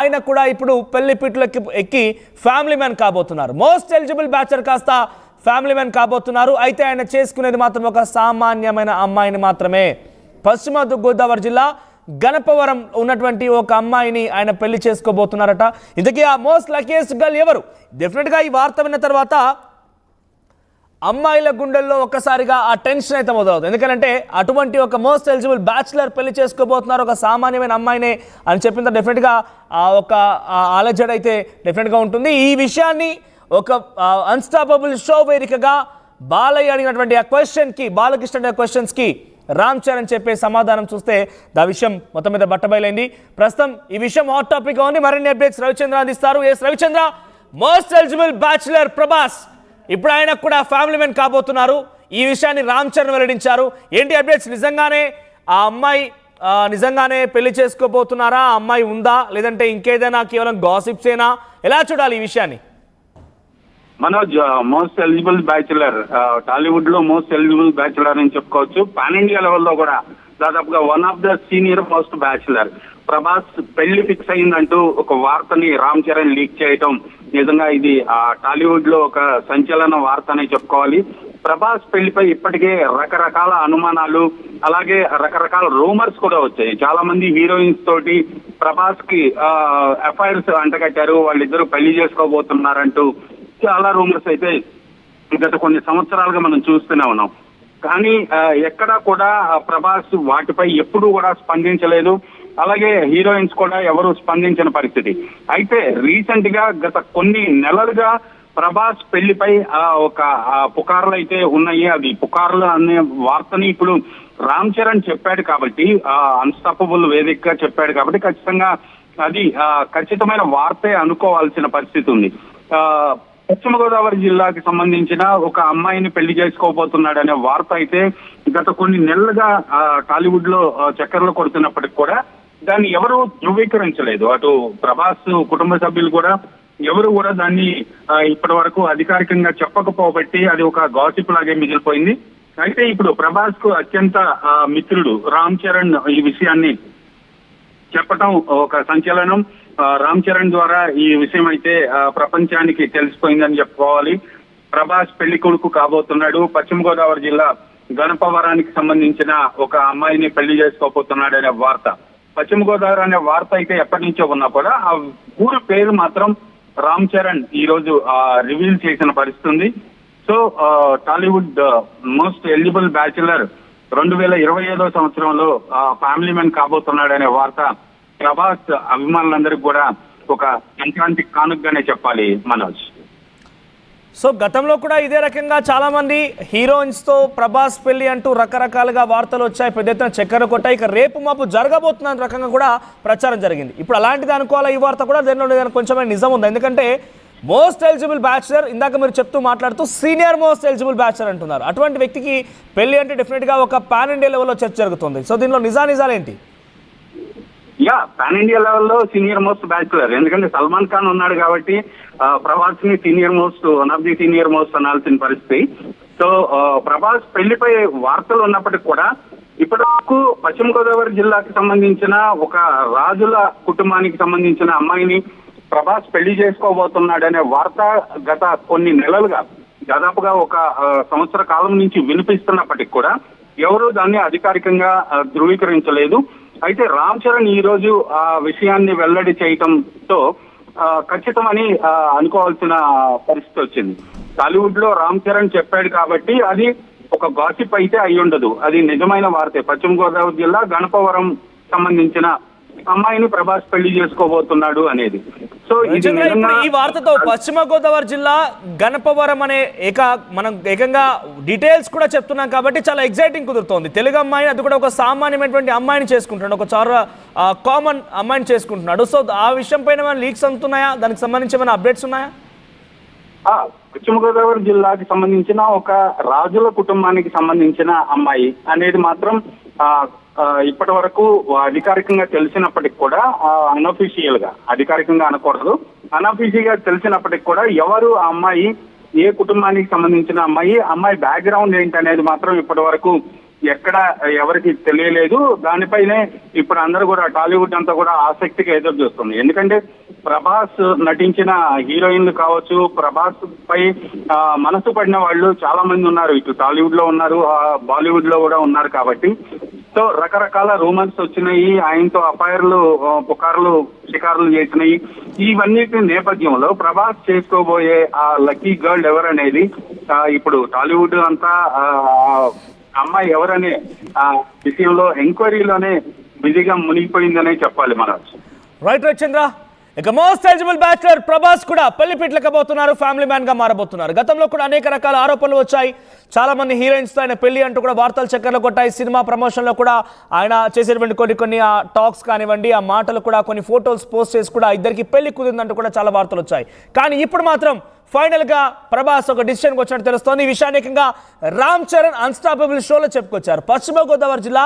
ఆయన కూడా ఇప్పుడు పెళ్లి పిట్లకి ఎక్కి ఫ్యామిలీ మ్యాన్ కాబోతున్నారు. మోస్ట్ ఎలిజిబుల్ బ్యాచలర్ కాస్త ఫ్యామిలీ మ్యాన్ కాబోతున్నారు. అయితే ఆయన చేసుకునేది మాత్రం ఒక సామాన్యమైన అమ్మాయిని మాత్రమే. పశ్చిమ గోదావరి జిల్లా గణపవరం ఉన్నటువంటి ఒక అమ్మాయిని ఆయన పెళ్లి చేసుకోబోతున్నారట. ఇంతకీ ఆ మోస్ట్ లక్కీయెస్ట్ గర్ల్ ఎవరు? డెఫినెట్గా ఈ వార్త విన్న తర్వాత అమ్మాయిల గుండెల్లో ఒక్కసారిగా ఆ టెన్షన్ అయితే మొదలవుతుంది. ఎందుకంటే అటువంటి ఒక మోస్ట్ ఎలిజిబుల్ బ్యాచులర్ పెళ్లి చేసుకోబోతున్నారు ఒక సామాన్యమైన అమ్మాయినే అని చెప్పిన డెఫినెట్గా ఒక ఆలోచన అయితే డెఫినెట్గా ఉంటుంది. ఈ విషయాన్ని ఒక అన్స్టాపబుల్ షో వేదికగా బాలయ్య అడిగినటువంటి ఆ క్వశ్చన్కి, బాలకృష్ణ అడిగిన క్వశ్చన్స్కి రామ్ చరణ్ చెప్పే సమాధానం చూస్తే దా విషయం మొత్తం మీద బట్టబయలైంది. ప్రస్తుతం ఈ విషయం హాట్ టాపిక్గా ఉంది. మరిన్ని అప్డేట్స్ రవిచంద్ర అందిస్తారు. Yes Ravichandra, most eligible bachelor Prabhas ఇప్పుడు ఆయన కూడా ఫ్యామిలీ మ్యాన్ కాబోతున్నారు. ఈ విషయాన్ని రామ్ చరణ్ వెల్లడించారు. ఏంటి అప్డేట్స్? నిజంగానే ఆ అమ్మాయి నిజంగానే పెళ్లి చేసుకోబోతున్నారా? ఆ అమ్మాయి ఉందా, లేదంటే ఇంకేదైనా కేవలం గాసిప్సేనా? ఎలా చూడాలి ఈ విషయాన్ని? Manoj, most eligible bachelor, Tollywood లో మోస్ట్ ఎలిజిబుల్ బ్యాచులర్ అని చెప్పుకోవచ్చు. పాన్ ఇండియా లెవెల్లో కూడా దాదాపుగా one of the senior most bachelor. Prabhas పెళ్లి ఫిక్స్ అయిందంటూ ఒక వార్తని రామ్ చరణ్ లీక్ చేయటం నిజంగా ఇది టాలీవుడ్ లో ఒక సంచలన వార్త అని చెప్పుకోవాలి. ప్రభాస్ పెళ్లిపై ఇప్పటికే రకరకాల అనుమానాలు, అలాగే రకరకాల రూమర్స్ కూడా వచ్చాయి. చాలా మంది హీరోయిన్స్ తోటి ప్రభాస్ కి అఫైర్స్ అంటగట్టారు, వాళ్ళిద్దరూ పెళ్లి చేసుకోబోతున్నారంటూ చాలా రూమర్స్ అయితే గత కొన్ని సంవత్సరాలుగా మనం చూస్తూనే ఉన్నాం. కానీ ఎక్కడా కూడా ప్రభాస్ వాటిపై ఎప్పుడూ కూడా స్పందించలేదు. అలాగే హీరోయిన్స్ కూడా ఎవరు స్పందించిన పరిస్థితి. అయితే రీసెంట్ గా గత కొన్ని నెలలుగా ప్రభాస్ పెళ్లిపై ఒక పుకార్లు అయితే ఉన్నాయి. అది పుకార్లు అనే వార్తని ఇప్పుడు రామ్ చరణ్ చెప్పాడు కాబట్టి, అన్స్టాపబుల్ వేదికగా చెప్పాడు కాబట్టి ఖచ్చితంగా అది ఖచ్చితమైన వార్తే అనుకోవాల్సిన పరిస్థితి ఉంది. పశ్చిమ గోదావరి జిల్లాకి సంబంధించిన ఒక అమ్మాయిని పెళ్లి చేసుకోబోతున్నాడు అనే వార్త అయితే గత కొన్ని నెలలుగా టాలీవుడ్ లో చక్కర్లు కొడుతున్నప్పటికి కూడా దాన్ని ఎవరు ధృవీకరించలేదు. అటు ప్రభాస్ కుటుంబ సభ్యులు కూడా ఎవరు కూడా దాన్ని ఇప్పటి వరకు అధికారికంగా చెప్పకపోబట్టి అది ఒక గాసిప్ లాగే మిగిలిపోయింది. అయితే ఇప్పుడు ప్రభాస్ కు అత్యంత మిత్రుడు రామ్ చరణ్ ఈ విషయాన్ని చెప్పటం ఒక సంచలనం. రామ్ చరణ్ ద్వారా ఈ విషయం అయితే ప్రపంచానికి తెలిసిపోయిందని చెప్పుకోవాలి. ప్రభాస్ పెళ్లి కొడుకు కాబోతున్నాడు. పశ్చిమ గోదావరి జిల్లా గణపవరానికి సంబంధించిన ఒక అమ్మాయిని పెళ్లి చేసుకోబోతున్నాడు అనే వార్త. పశ్చిమ గోదావరి అనే వార్త అయితే ఎప్పటి నుంచో ఉన్నా కూడా ఆ ఊరు పేరు మాత్రం రామ్ చరణ్ ఈ రోజు రివీల్ చేసిన పరిస్థితి ఉంది. So Tollywood most eligible bachelor 2025వ సంవత్సరంలో ఫ్యామిలీ మ్యాన్ కాబోతున్నాడు అనే వార్త ప్రభాస్ అభిమానులందరికీ కూడా ఒక సంక్రాంతి కానుకగానే చెప్పాలి మనోజ్. సో గతంలో కూడా ఇదే రకంగా చాలా మంది హీరోయిన్స్ తో ప్రభాస్ పెళ్లి అంటూ రకరకాలుగా వార్తలు వచ్చాయి, పెద్ద ఎత్తున చక్కెర కొట్టాయి. ఇక రేపు మాపు జరగబోతున్న రకంగా కూడా ప్రచారం జరిగింది. ఇప్పుడు అలాంటిది అనుకోవాలా ఈ వార్త కూడా? దానిలో కొంచెమే నిజం ఉంది. ఎందుకంటే మోస్ట్ ఎలిజిబుల్ బ్యాచులర్, ఇందాక మీరు చెప్తూ మాట్లాడుతూ సీనియర్ మోస్ట్ ఎలిజిబుల్ బ్యాచులర్ అంటున్నారు. అటువంటి వ్యక్తికి పెళ్లి అంటే డెఫినెట్గా ఒక పాన్ ఇండియా లెవెల్లో చర్చ జరుగుతుంది. సో దీనిలో నిజాలేంటి? పాన్ ఇండియా లెవెల్లో సీనియర్ మోస్ట్ బ్యాచులర్. ఎందుకంటే సల్మాన్ ఖాన్ ఉన్నాడు కాబట్టి ప్రభాస్ ని senior most, one of the senior most అనాల్సిన పరిస్థితి. సో ప్రభాస్ పెళ్లిపై వార్తలు ఉన్నప్పటికీ కూడా ఇప్పటి వరకు పశ్చిమ గోదావరి జిల్లాకి సంబంధించిన ఒక రాజుల కుటుంబానికి సంబంధించిన అమ్మాయిని ప్రభాస్ పెళ్లి చేసుకోబోతున్నాడనే వార్త గత కొన్ని నెలలుగా దాదాపుగా ఒక సంవత్సర కాలం నుంచి వినిపిస్తున్నప్పటికీ కూడా ఎవరు దాన్ని అధికారికంగా ధృవీకరించలేదు. అయితే రామ్ చరణ్ ఈ రోజు ఆ విషయాన్ని వెల్లడి చేయటంతో ఖచ్చితమని అనుకోవాల్సిన పరిస్థితి వచ్చింది. టాలీవుడ్ లో రామ్ చరణ్ చెప్పాడు కాబట్టి అది ఒక గాసిప్ అయితే అయి ఉండదు, అది నిజమైన వార్తే. పశ్చిమ గోదావరి జిల్లా గణపవరం సంబంధించిన అమ్మాయిని ప్రభాస్ పెళ్లి చేసుకోబోతున్నాడు అనేది. సో ఈ వార్తతో పశ్చిమ గోదావరి జిల్లా గణపవరం అనే మనం ఏకంగా డీటెయిల్స్ కూడా చెప్తున్నాం కాబట్టి చాలా ఎగ్జైటింగ్ కుదురుతోంది. తెలుగు అమ్మాయిని, అది కూడా ఒక సామాన్యమైనటువంటి అమ్మాయిని చేసుకుంటున్నాడు, ఒక చాలా కామన్ అమ్మాయిని చేసుకుంటున్నాడు. సో ఆ విషయం పైన ఏమైనా లీక్స్ అందుతున్నాయా? దానికి సంబంధించి ఏమైనా అప్డేట్స్ ఉన్నాయా? పశ్చిమ గోదావరి జిల్లాకి సంబంధించిన ఒక రాజుల కుటుంబానికి సంబంధించిన అమ్మాయి అనేది మాత్రం ఇప్పటి వరకు అధికారికంగా తెలిసినప్పటికి కూడా అన్అఫీషియల్ గా, అధికారికంగా అనకూడదు, అన్అఫీషియల్ గా తెలిసినప్పటికి కూడా ఎవరు ఆ అమ్మాయి, ఏ కుటుంబానికి సంబంధించిన అమ్మాయి బ్యాక్గ్రౌండ్ ఏంటనేది మాత్రం ఇప్పటి వరకు ఎక్కడ ఎవరికి తెలియలేదు. దానిపైనే ఇప్పుడు అందరూ కూడా టాలీవుడ్ అంతా కూడా ఆసక్తిగా ఎదురు చూస్తుంది. ఎందుకంటే ప్రభాస్ నటించిన హీరోయిన్లు కావచ్చు, ప్రభాస్ పై మనసు పడిన వాళ్ళు చాలా మంది ఉన్నారు. ఇటు టాలీవుడ్ లో ఉన్నారు, బాలీవుడ్ లో కూడా ఉన్నారు. కాబట్టి సో రకరకాల రూమర్స్ వచ్చినాయి, ఆయనతో అఫైర్లు, పుకార్లు, షికారులు చేసినాయి. ఇవన్నిటి నేపథ్యంలో ప్రభాస్ చేసుకోబోయే ఆ లక్కీ గర్ల్ ఎవరనేది ఇప్పుడు టాలీవుడ్ అంతా అమ్మాయి ఎవరనే విషయంలో ఎంక్వైరీలోనే బిజీగా మునిగిపోయిందనే చెప్పాలి మనం. రైట్ చంద్ర, ఇక మోస్ట్ ఎలిజిబుల్ బ్యాచులర్ ప్రభాస్ కూడా పెళ్లి పీటలకబోతున్నారు, ఫ్యామిలీ మ్యాన్ గా మారబోతున్నారు. గతంలో కూడా అనేక రకాల ఆరోపణలు వచ్చాయి. చాలా మంది హీరోయిన్స్ తో ఆయన పెళ్లి అంటూ కూడా వార్తలు చక్కర్లు కొట్టాయి. సినిమా ప్రమోషన్ లో కూడా ఆయన చేసేటువంటి కొన్ని ఆ టాక్స్ కానివ్వండి, ఆ మాటలు కూడా, కొన్ని ఫోటోస్ పోస్ట్ చేసి కూడా ఇద్దరికి పెళ్లి కుదిరిందంటూ కూడా చాలా వార్తలు వచ్చాయి. కానీ ఇప్పుడు మాత్రం ఫైనల్ గా ప్రభాస్ ఒక డిసిషన్కి వచ్చినట్టు తెలుస్తోంది. ఈ విషయాన్ని రామ్ చరణ్ అన్స్టాపబుల్ షోలో చెప్పుకొచ్చారు. పశ్చిమ గోదావరి జిల్లా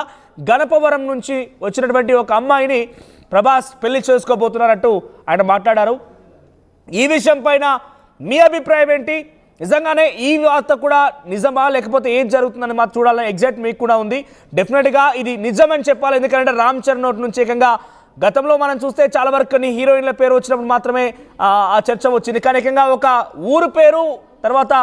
గణపవరం నుంచి వచ్చినటువంటి ఒక అమ్మాయిని ప్రభాస్ పెళ్లి చేసుకోబోతున్నారంటూ ఆయన మాట్లాడారు. ఈ విషయం పైన మీ అభిప్రాయం ఏంటి? నిజంగానే ఈ వార్త కూడా నిజమా, లేకపోతే ఏం జరుగుతుందని మాకు చూడాలని ఎగ్జాక్ట్ మీకు కూడా ఉంది. డెఫినెట్గా ఇది నిజమని చెప్పాలి. ఎందుకంటే రామ్ చరణ్ నోటి నుంచి గతంలో మనం చూస్తే చాలా వరకు కొన్ని హీరోయిన్ల పేరు వచ్చినప్పుడు మాత్రమే ఆ చర్చ వచ్చింది. కానీ ఒక ఊరు పేరు తర్వాత